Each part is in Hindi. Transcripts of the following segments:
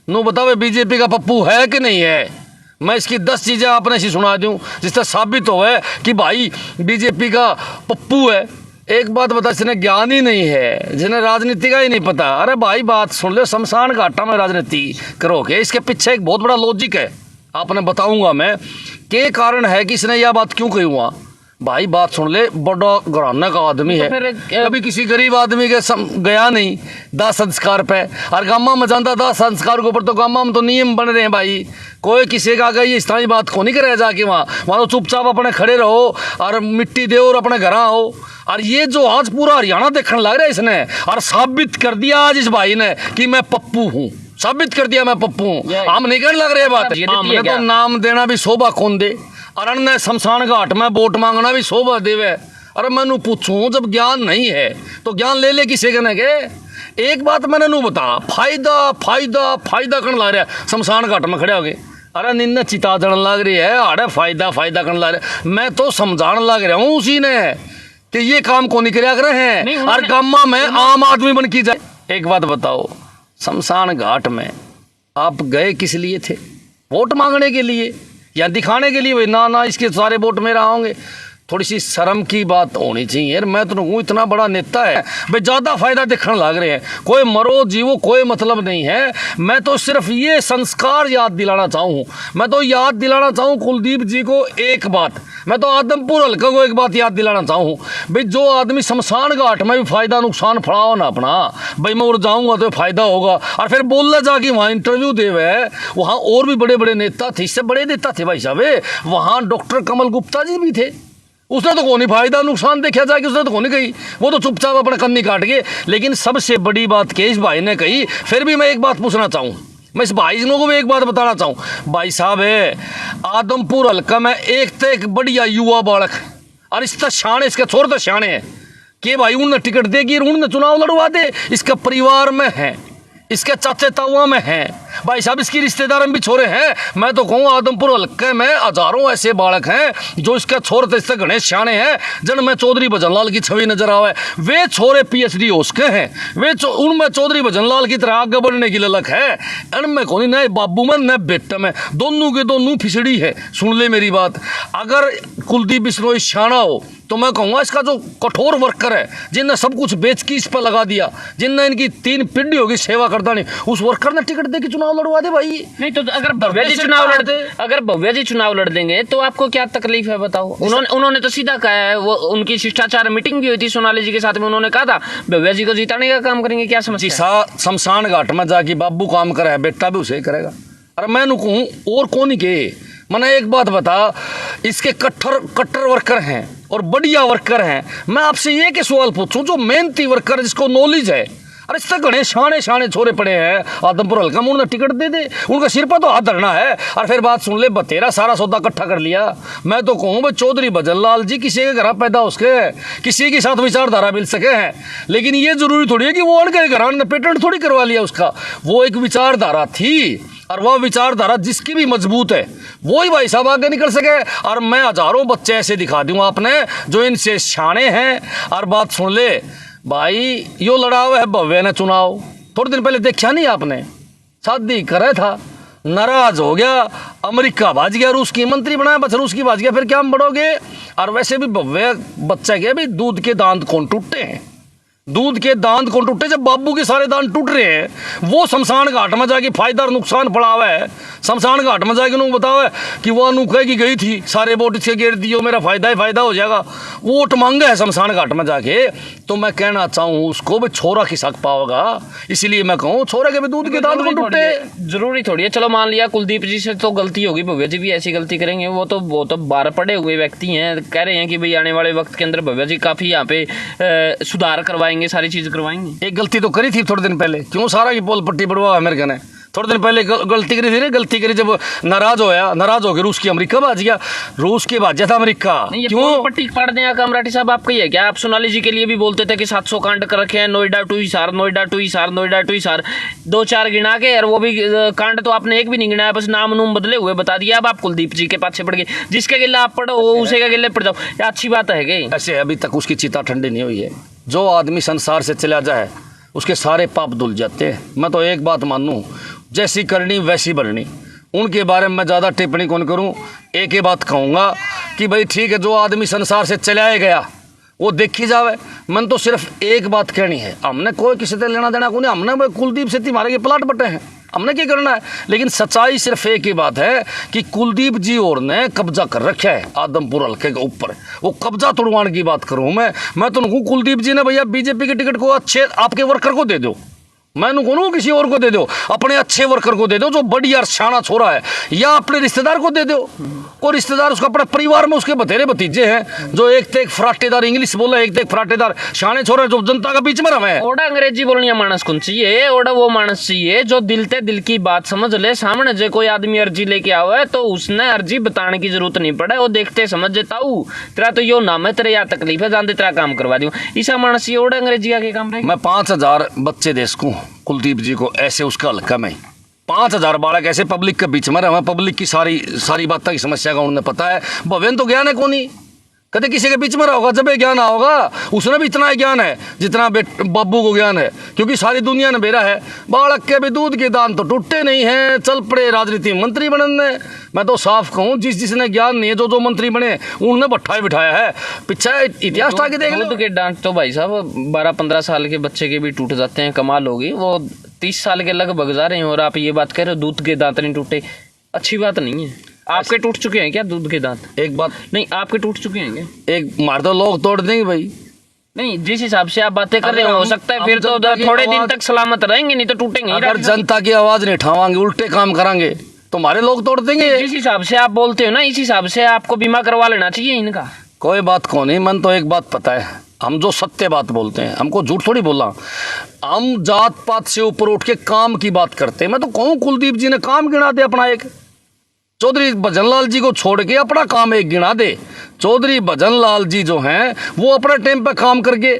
नू बताओ बीजेपी का पप्पू है कि नहीं है। मैं इसकी 10 चीज़ें आपने ऐसी सुना दूँ जिससे साबित हो है कि भाई बीजेपी का पप्पू है। एक बात बता, जिन्हें ज्ञान ही नहीं है, जिन्हें राजनीति का ही नहीं पता, अरे भाई बात सुन ले, शमशान घाटा में राजनीति करोगे, इसके पीछे एक बहुत बड़ा लॉजिक है। आपने बताऊंगा मैं के कारण है कि इसने यह बात क्यों कही हुआ। भाई बात सुन ले, बड़ा घराना का आदमी है, कभी किसी गरीब आदमी के गया नहीं दाह संस्कार पे, और गामा में जानता दाह संस्कार के ऊपर तो गामा में तो नियम बन रहे हैं भाई। कोई किसी का गई इस तरह बात को नहीं करे जाके वहाँ तो चुपचाप अपने खड़े रहो और मिट्टी दे और अपने घर आओ। और ये जो आज पूरा हरियाणा देखने लग रहा है इसने, और साबित कर दिया आज इस भाई ने कि मैं पप्पू हूँ, साबित कर दिया मैं पप्पू हूँ। हम नहीं करने लग रहे बात, हमने तो नाम देना भी शोभा कौन दे, और अन्य शमशान घाट में वोट मांगना भी शोभा देवे। अरे मैनू पूछूं, जब ज्ञान नहीं है तो ज्ञान ले ले किसे कहने के। एक बात मैंने नू बता, फायदा फायदा फायदा करने लग रहा है शमशान घाट में खड़े हो गए। अरे निन्ने चिता जड़न लग रही है, अरे फायदा फायदा करने लग रहा है। मैं तो समझाने लग रहा हूँ उसी ने कि ये काम को नहीं कर रहे हैं, और गामा में आम आदमी बन की जाए। एक बात बताओ, शमशान घाट में आप गए किस लिए थे? वोट मांगने के लिए या दिखाने के लिए? ना ना, इसके सारे वोट मेरा होंगे। थोड़ी सी शर्म की बात होनी चाहिए यार। मैं तो हूँ इतना बड़ा नेता है भाई, ज़्यादा फायदा दिखने लग रहे हैं। कोई मरो जीवो कोई मतलब नहीं है। मैं तो सिर्फ ये संस्कार याद दिलाना चाहूँ, मैं तो याद दिलाना चाहूँ कुलदीप जी को एक बात, मैं तो आदमपुर हल्का को एक बात याद दिलाना चाहूँ भाई, जो आदमी शमशान घाट में भी फायदा नुकसान फड़ाओ ना अपना, भाई मैं और जाऊँगा तो फायदा होगा, और फिर बोलना जाके वहाँ इंटरव्यू देवे। वहाँ और भी बड़े बड़े नेता थे, इससे बड़े नेता थे भाई साहब, वहाँ डॉक्टर कमल गुप्ता जी भी थे। उसने तो कोई फायदा नुकसान देखा जाए कि उसने तो कोई नहीं कही, वो तो चुपचाप अपने कन्नी काट गए। लेकिन सबसे बड़ी बात के इस भाई ने कही। फिर भी मैं एक बात पूछना चाहूँ, मैं इस भाई को भी एक बात बताना चाहूँ। भाई साहब है आदमपुर हल्का में एक तो एक बढ़िया युवा बालक, और इसका शान, इसके छोर तो शान है कि भाई उन्हें टिकट देगी, उन्हें चुनाव लड़वा दे। इसका परिवार में है, इसके चाचे ताऊआ में हैं, भाई साहब इसकी रिश्तेदार में भी छोरे हैं। मैं तो कहूँ आदमपुर हल्के में हजारों ऐसे बालक हैं जो इसके छोर तो इससे गणेश शाने हैं, जिनमें चौधरी भजनलाल की छवि नजर आवे। वे छोरे PhD उसके हैं, वे उनमें चौधरी भजनलाल की तरह आगे बढ़ने की ललक है। इनमें कौन न बाबू में न बेटे में, दोनों के दोनों फिसड़ी है। सुन ले मेरी बात, अगर कुलदीप बिश्नोई शाना हो तो मैं कहूँगा इसका जो कठोर वर्कर है, जिनने सब कुछ बेच के इस पर लगा दिया, जिनने इनकी 3 पीढ़ी होगी सेवा करता नहीं, उस वर्कर ने टिकट दे के चुनाव लड़वा दे भाई। नहीं तो अगर भव्या जी चुनाव लड़ते, अगर भव्या जी चुनाव लड़ देंगे तो आपको क्या तकलीफ है बताओ? उन्होंने तो सीधा कहा है, वो उनकी शिष्टाचार मीटिंग भी हुई थी सोनाली जी के साथ में, उन्होंने कहा था भव्या जी को जिताने का काम करेंगे। क्या समस्या? शमशान घाट में जाके बाबू काम करे, बेटा भी उसे करेगा। अरे मैं कहूँ और कौन ही के, मैंने एक बात बता, इसके कट्टर वर्कर हैं और बढ़िया वर्कर हैं। मैं आपसे ये के सवाल पूछूं, जो मेहनती वर्कर जिसको नॉलेज है, अरे इससे गणे शाने शाने छोरे पड़े हैं आदमपुर हल्का में, उन्हें टिकट दे दे, उनका सिर पर तो हाथ धरना है। और फिर बात सुन ले, बतेरा सारा सौदा इकट्ठा कर लिया। मैं तो कहूँ भाई चौधरी भजनलाल जी किसी के घर पैदा उसके, किसी के साथ विचारधारा मिल सके हैं, लेकिन ये जरूरी थोड़ी है कि वो उनके घर ने पेटेंट थोड़ी करवा लिया उसका। वो एक विचारधारा थी, और वह विचारधारा जिसकी भी मजबूत है वो ही भाई साहब आगे निकल सके। और मैं हजारों बच्चे ऐसे दिखा दूंगा आपने जो इनसे शाने हैं। और बात सुन ले भाई, यो लड़ा हुआ है भव्य ने चुनाव, थोड़े दिन पहले देखा नहीं आपने, शादी करे था, नाराज हो गया, अमेरिका भाज गया, रूस की मंत्री बनाया, बस रूस की भाज गया, फिर क्या हम बढ़ोगे। और वैसे भी भव्य बच्चा गया भाई, दूध के दांत कौन टूटे हैं, दूध के दांत कौन टूटे? जब बाबू के सारे दांत टूट रहे हैं, वो शमशान घाट में जाके फायदा और नुकसान पड़ा हुआ है। शमशान घाट में जाके उन्होंने बताओ कि वो अनूखे की गई थी, सारे वोट इसके गिर दियो, मेरा फायदा ही फायदा हो जाएगा, वोट मांगा है शमशान घाट में जाके। तो मैं कहना चाहूँ उसको भी छोरा की शक पाओगा, इसलिए मैं कहूँ छोरा के भी दूध के दांत कौन टूटे। जरूरी थोड़ी है, चलो मान लिया कुलदीप जी से तो गलती होगी, भव्या जी भी ऐसी गलती करेंगे, वो तो बाहर पड़े हुए व्यक्ति हैं, कह रहे हैं कि भाई आने वाले वक्त के अंदर भव्या जी काफ़ी यहाँ पे सुधार करवाएंगे, सारी चीज़ करवाएंगे। एक गलती तो करी थी थोड़े दिन पहले, क्यों सारा की पोल पट्टी बढ़वा अमेरिका ने, थोड़े दिन पहले गलती करी थी ना, गलती करी जब नाराज होकर रूस की अमेरिका भाज गया, रूस के भाजा था अमेरिका। क्यों पट्टी पड़ दें मराठी साहब, आप कहिए क्या? आप सोनाली जी के लिए भी बोलते थे कि 700 कांड कर रखे हैं, Noida to Hisar, Noida to Hisar, Noida to Hisar, 2-4 गिना के, और वो भी कांड तो आपने एक भी नहीं गिनाया, बस नाम नूम बदले हुए बता दिया। अब आप कुलदीप जी के पाछे पड़ गए, जिसके गिले आप पढ़ो उसे के गिले पड़ जाओ, ये अच्छी बात है कि? ऐसे अभी तक उसकी चिता ठंडी नहीं हुई है। जो आदमी संसार से चला जाए उसके सारे पाप धुल जाते हैं। मैं तो एक बात मानूं, जैसी करनी वैसी भरनी। उनके बारे में मैं ज़्यादा टिप्पणी कौन करूं। एक ही बात कहूँगा कि भाई ठीक है, जो आदमी संसार से चलाया गया वो देखी जावे। मन तो सिर्फ एक बात कहनी है, हमने कोई किसी से लेना देना को नहीं। हमने भाई कुलदीप से तुम्हारे के प्लाट बटे हैं, हमने क्या करना है। लेकिन सच्चाई सिर्फ एक ही बात है कि कुलदीप जी और ने कब्जा कर रखा है आदमपुर हल्के के ऊपर। वो कब्जा तोड़वाने की बात करूँ मैं तो कहूँ कुलदीप जी ने भैया बीजेपी के टिकट को अच्छे आपके वर्कर को दे दो। मैं कहूँ किसी और को दे दो, अपने अच्छे वर्कर को दे दो जो बढ़िया शाना छोरा है, या अपने रिश्तेदार को दे दो। और रिश्तेदार उसका अपने परिवार में उसके बतेरे भतीजे हैं जो एक ते एक फराटेदार इंग्लिश बोला, एक ते एक फराटेदार शाने छोरा जो जनता का बीच में रहे। ओड़ा अंग्रेजी बोलनी मानस कौन चाहिए, ओड़ा वो मानस चाहिए जो दिल ते दिल की बात समझ ले। सामने जो कोई आदमी अर्जी लेके आवे है तो उसने अर्जी बताने की जरूरत नहीं पड़े, वो देखते समझ जेता हूँ तेरा तो यो नाम है, तेरे या तकलीफ है, जानते तेरा काम करवा दूँ। ईसा मानस चाहिए ओड़ा अंग्रेजी आगे काम रहे। मैं 5000 बच्चे दे सकूँ कुलदीप जी को ऐसे उसका हल्का में 5000 बालक ऐसे पब्लिक के बीच में रहे। पब्लिक की सारी बातों की समस्या का उन्हें पता है। भवन तो ज्ञान है कौन ही कदे किसी के बीच में रहा होगा जब ये ज्ञान होगा। उसने भी इतना ज्ञान है जितना बाबू को ज्ञान है, क्योंकि सारी दुनिया ने बेरा है। बालक के भी दूध के दान तो टूटे नहीं हैं, चल पड़े राजनीति मंत्री बनने। मैं तो साफ कहूँ जिसने ज्ञान नहीं है जो मंत्री बने उन्होंने भट्ठा बिठाया है। पीछे इतिहास आगे देख लो। दूध के दांत तो भाई साहब 12-15 साल के बच्चे के भी टूट जाते हैं, कमाल होगी। वो 30 साल के लगभग जा रहे हैं और आप ये बात कह रहे हो दूध के दांत नहीं टूटे, अच्छी बात नहीं है। आपके टूट चुके हैं क्या दूध के दांत? एक बात नहीं, आपके टूट चुके हैं क्या? एक मार दो लोग तोड़ देंगे भाई। नहीं, जिस हिसाब से आप बातें कर रहे हो सकता है फिर तो थोड़े दिन तक सलामत रहेंगे, नहीं तो टूटेंगे। अगर जनता की आवाज नहीं उठावांगे, उल्टे काम करांगे तो हमारे लोग तोड़ देंगे। जिस हिसाब से आप बोलते हो ना, इस हिसाब से आपको बीमा करवा लेना चाहिए इनका। कोई बात कौन नहीं, मन तो एक बात पता है, हम जो सत्य बात बोलते हैं, हमको झूठ थोड़ी बोला। हम जात पात से ऊपर उठ के काम की बात करते हैं। मैं तो कहूँ कुलदीप जी ने काम गिना दे अपना एक। चौधरी भजनलाल जी को छोड़ के अपना काम एक गिना दे। चौधरी भजनलाल जी जो हैं वो अपने टाइम पे काम करके।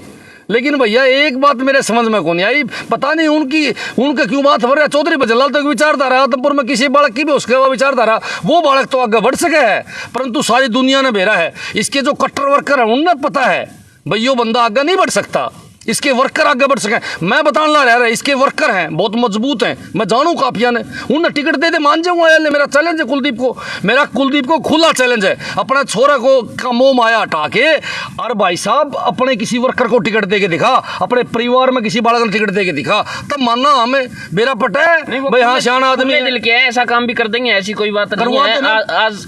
लेकिन भैया एक बात मेरे समझ में कौन आई, पता नहीं उनका क्यों बात हो रहा है। चौधरी भजनलाल तो विचारधारा आदमपुर में किसी बालक की भी उसके बाद विचारधारा, वो बालक तो आगे बढ़ सके है, परंतु सारी दुनिया ने बेरा है। इसके जो कट्टर वर्कर है उन्हें पता है भाई यो बंदा आगे नहीं बढ़ सकता, इसके वर्कर आगे बढ़ सके। मैं बताने ला रहा है इसके वर्कर हैं बहुत मजबूत हैं, मैं जानू काफिया ने उन्हें टिकट दे दे मान जाऊंगा। मेरा चैलेंज है कुलदीप को, मेरा कुलदीप को खुला चैलेंज है। अपने छोरा को का मोह माया हटा के और भाई साहब अपने किसी वर्कर को टिकट दे के दिखा, अपने परिवार में किसी बालक ने टिकट दे के दिखा, तब मानना हमें मेरा पट है भाई। हाँ शाना आदमी दिल के है, ऐसा काम भी कर देंगे, ऐसी कोई बात नहीं है।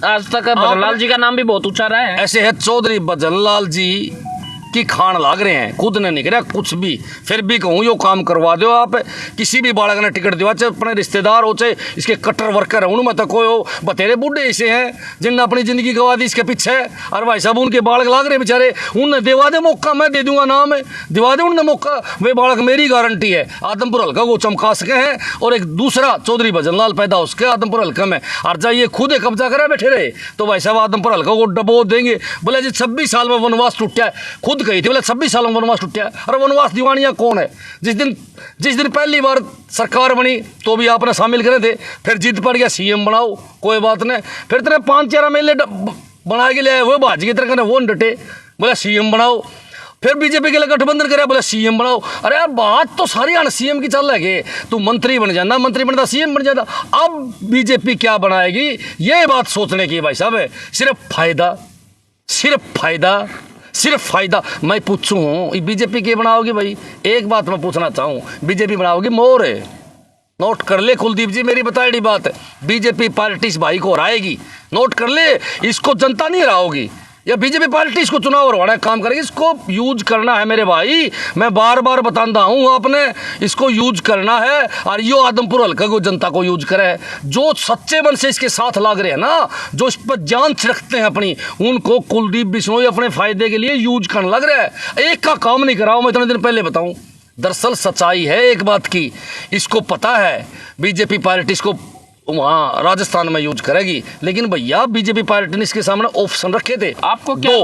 आज तक भजनलाल जी का नाम भी बहुत ऊंचा रहा है। ऐसे है चौधरी भजनलाल जी की खान लाग रहे हैं, खुद ने नहीं करा कुछ भी, फिर भी कहूँ यो काम करवा दो आप। किसी भी बालक ने टिकट दिवा, चाहे अपने रिश्तेदार हो चाहे इसके कट्टर वर्कर है, उनमें तो कोई हो बतेरे बूढ़े ऐसे हैं जिनने अपनी ज़िंदगी गवा दी इसके पीछे। और भाई साहब उनके बालक लाग रहे बेचारे, उनने दिवा दे मौका, मैं दे दूंगा नाम है, दिवा दे उनने मौका। वे बालक मेरी गारंटी है आदमपुर हल्का को चमका सके हैं। और एक दूसरा चौधरी भजनलाल पैदा हो सके आदमपुर हल्का में, और जाइए खुद कब्जा करे बैठे रहे तो भाई साहब आदमपुर हल्का को डबो देंगे। बोले जी 26 साल में वनवास टूटा है, खुद कही थी बोले 26 सालों में वनवास टूटा है। अरे वनवास दीवानिया कौन है? जिस दिन पहली बार सरकार बनी तो भी आपने शामिल करे थे, फिर जिद पड़ गया सीएम बनाओ, कोई बात नहीं, फिर तेरे 5-4 एमएलए बना के ले वो भाजी की तरह वो डटे, बोले सीएम बनाओ, फिर बीजेपी के लिए गठबंधन करे, बोले सीएम बनाओ। अरे यार बात तो सारी आना सीएम की चल रही है, तू मंत्री बन जाना, मंत्री बनता सीएम बन जाता। अब बीजेपी क्या बनाएगी ये बात सोचने की भाई साहब है। सिर्फ फायदा मैं पूछूं बीजेपी के बनाओगी भाई? एक बात मैं पूछना चाहूँ, बीजेपी बनाओगी मोर है, नोट कर ले कुलदीप जी मेरी बताई बात है। बीजेपी पार्टी इस भाई को हराएगी, नोट कर ले, इसको जनता नहीं हराओगी, या बीजेपी पार्टी इसको चुनाव हरवाना काम करेगी। इसको यूज करना है मेरे भाई, मैं बार बार बताता हूँ आपने, इसको यूज करना है। और यो आदमपुर हल्का को जनता को यूज करे, जो सच्चे मन से इसके साथ लाग रहे हैं ना, जो इस पर जान छिड़कते हैं अपनी, उनको कुलदीप बिश्नोई अपने फायदे के लिए यूज करने लग रहा है। एक का काम नहीं कराओ, मैं इतने दिन पहले बताऊँ। दरअसल सच्चाई है एक बात की, इसको पता है बीजेपी पार्टी इसको वहाँ राजस्थान में यूज करेगी, लेकिन भैया बीजेपी पार्टी ने इसके सामने ऑप्शन रखे थे। आपको क्या